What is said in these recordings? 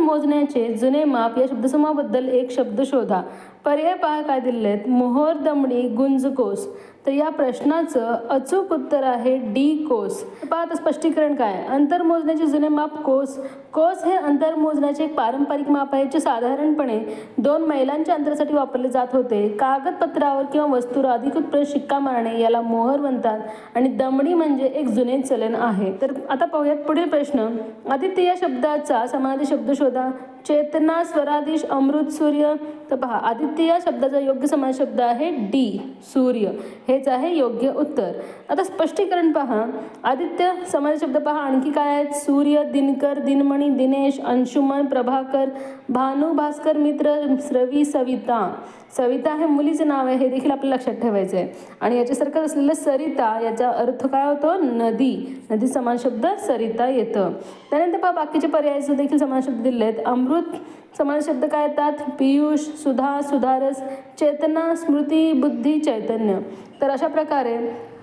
मोजण्याचे जुने माप या शब्दसमूहाबद्दल एक शब्द शोधा. पर्याय पहा काय दिलेले आहेत. मोहोर, दमडी, गुंजकोस. तर या प्रश्नाचं अचूक उत्तर आहे डी कोस. पहा आता स्पष्टीकरण काय. अंतर मोजण्याचे जुने माप कोस. कोस हे अंतर मोजण्याचे एक पारंपरिक माप आहे जे साधारणपणे 2 मैलांच्या अंतरासाठी वापरले जात होते. कागदपत्रावर किंवा वस्तूवर अधिकृत शिक्का मारणे याला मोहर म्हणतात आणि दमडी म्हणजे एक जुने चलन आहे. तर आता पाहूयात पुढील प्रश्न. आदित्य या शब्दाचा समानार्थी शब्द शोधा. चेतना, स्वराधीश, अमृत, सूर्य. तर पहा आदित्य या शब्दाचा योग्य समान शब्द आहे डी सूर्य. हेच आहे योग्य उत्तर. आता स्पष्टीकरण पहा. आदित्य समान शब्द पहा आणखी काय आहेत. सूर्य, दिनकर, दिनमणी, दिनेश, अंशुमन, प्रभाकर, भानू, भास्कर, मित्र, रवी, सविता. सविता हे मुलीचे नाव आहे हे देखील आपल्याला लक्षात ठेवायचं आहे. आणि याच्यासारखं असलेलं सरिता याचा अर्थ काय होतो. नदी. नदी समान शब्द सरिता येतं. त्यानंतर पहा बाकीचे पर्यायाचे देखील समान शब्द दिले आहेत. अमृत समान शब्द काय येतात. पियुष, सुधा, सुधारस, चेतना, स्मृती, बुद्धी, चैतन्य. तर अशा प्रकारे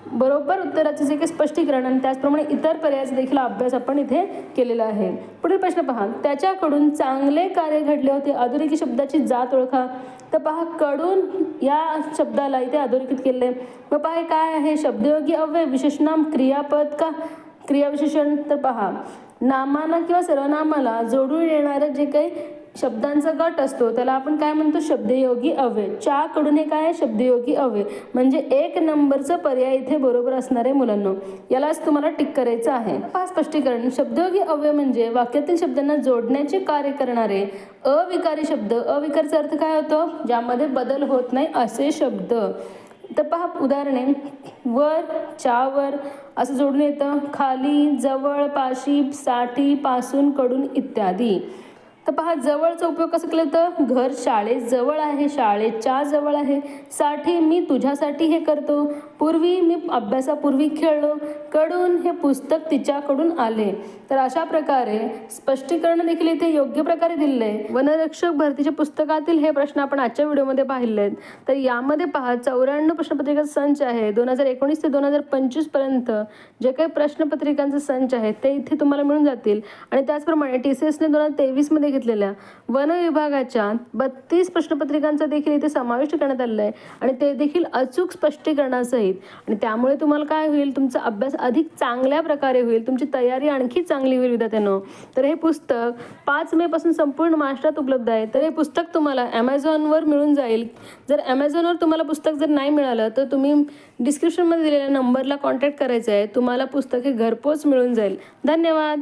बरोबर उत्तराचे जे काही स्पष्टीकरण आणि त्याचप्रमाणे इतर पर्यायाचा देखील अभ्यास आपण इथे केलेला आहे. पुढील प्रश्न पहा. त्याच्याकडून चांगले कार्य घडले होते. अधोरेखित शब्दाची जात ओळखा. तर पहा कडून या शब्दाला इथे अधोरेखित केले. मग पहा काय आहे. शब्दयोगी अव्यय, विशेषनाम, क्रियापद का क्रियाविशेषण. तर पहा नामाला किंवा सर्वनामाला जोडून येणारं जे काही शब्दांचा गट असतो त्याला आपण काय म्हणतो. शब्दयोगी अव्यय. च्या कडून हे काय आहे. शब्दयोगी अव्यय म्हणजे 1 नंबरचं पर्याय इथे बरोबर असणार आहे मुलांना. यालाच तुम्हाला टिक करायचं आहे. पहा स्पष्टीकरण. शब्दयोगी अव्यय म्हणजे वाक्यातील शब्दांना जोडण्याचे कार्य करणारे अविकारी शब्द. अविकारचा अर्थ काय होतो. ज्यामध्ये बदल होत नाही असे शब्द. तर पहा उदाहरणे. वर, च्यावर असं जोडून येतं. खाली, जवळ, पाशी, साठी, पासून, कडून इत्यादी. तर पहा जवळचा उपयोग कसं केलं तर घर शाळेजवळ आहे. शाळेच्या जवळ आहे. साठी मी तुझ्यासाठी हे करतो. पूर्वी मी अभ्यासापूर्वी खेळलो. कडून हे पुस्तक तिच्याकडून आले. तर अशा प्रकारे स्पष्टीकरण देखील इथे योग्य प्रकारे दिलेलं आहे. वनरक्षक भरतीच्या पुस्तकातील हे प्रश्न आपण आजच्या व्हिडिओमध्ये पाहिले आहेत. तर यामध्ये पहा 94 प्रश्नपत्रिकाचा संच आहे. 2019 ते 2025 पर्यंत जे काही प्रश्नपत्रिकांचा संच आहे ते इथे तुम्हाला मिळून जातील. आणि त्याचप्रमाणे TCSने 2023 मध्ये घेतलेल्या वन विभागाच्या 32 प्रश्नपत्रिकांचा देखील इथे समाविष्ट करण्यात आलेला आहे आणि ते देखील अचूक स्पष्टीकरणासहित. आणि त्यामुळे तुम्हाला काय होईल. तुमचा अभ्यास अधिक चांगल्या प्रकारे होईल. तुमची तयारी आणखी चांगली होईल विद्यार्थ्यांनो. तर हे पुस्तक 5 मे पासून संपूर्ण महाराष्ट्रात उपलब्ध आहे. तर हे पुस्तक तुम्हाला ॲमेझॉनवर मिळून जाईल. जर ॲमेझॉनवर तुम्हाला पुस्तक जर नाही मिळालं तर तुम्ही डिस्क्रिप्शनमध्ये दिलेल्या नंबरला कॉन्टॅक्ट करायचं आहे. तुम्हाला पुस्तक हे घरपोच मिळून जाईल. धन्यवाद.